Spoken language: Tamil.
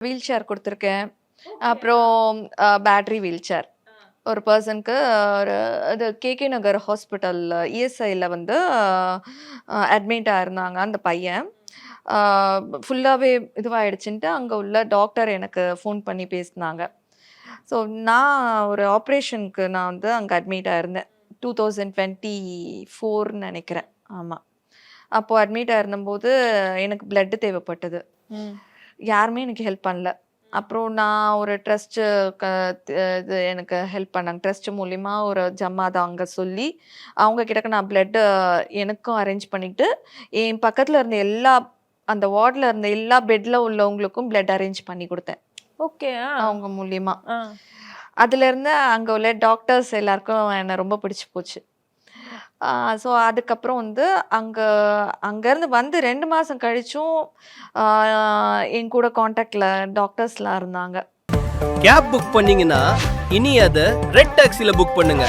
Wheel chair குடுத்துருக்கேன். அப்புறம் பேட்டரி வீல் சேர். ஒரு பெர்சனுக்கு ஒரு அது கேகே நகர் ஹாஸ்பிட்டல் இஎஸ்ஐல வந்து அட்மிட் ஆயிருந்தாங்க அந்த பையன். ஆ ஃபுல்லாவே இதுவாயிடுச்சுன்ட்டு, அங்க உள்ள டாக்டர் எனக்கு ஃபோன் பண்ணி பேசினாங்க. ஸோ நான் ஒரு ஆப்ரேஷனுக்கு நான் வந்து அங்க அட்மிட் ஆயிருந்தேன். 2024ன்னு நெனைக்கிறேன். ஆமா. அப்போ அட்மிட் ஆயிருந்தம்போது எனக்கு பிளட் தேவைப்பட்டது. ம். யாருமே எனக்கு ஹெல்ப் பண்ணல. அப்புறம் நான் ஒரு ட்ரஸ்ட்டு க இது எனக்கு ஹெல்ப் பண்ணாங்க. ட்ரஸ்ட் மூலியமா ஒரு ஜமாத் அங்க சொல்லி, அவங்க கிட்டக்க நான் பிளட்டு எனக்கும் அரேஞ்ச் பண்ணிட்டு, என் பக்கத்துல இருந்த அந்த வார்ட்ல இருந்த எல்லா பெட்ல உள்ளவங்களுக்கும் பிளட் அரேஞ்ச் பண்ணி குடுத்தேன். ஓகே. அவங்க மூலியமா. ஆ. அதுலேருந்து அங்க உள்ள டாக்டர்ஸ் எல்லாருக்கும் என்ன ரொம்ப பிடிச்சு போச்சு. ஸோ அதுக்கப்புறம் வந்து அங்கருந்து வந்து 2 மாசம் கழிச்சும் ஆ என் கூட கான்டாக்ட்ல டாக்டர்ஸ்லாம் இருந்தாங்க. கேப் புக் பண்ணீங்கன்னா இனி அத ரெட் டாக்ஸில புக் பண்ணுங்க.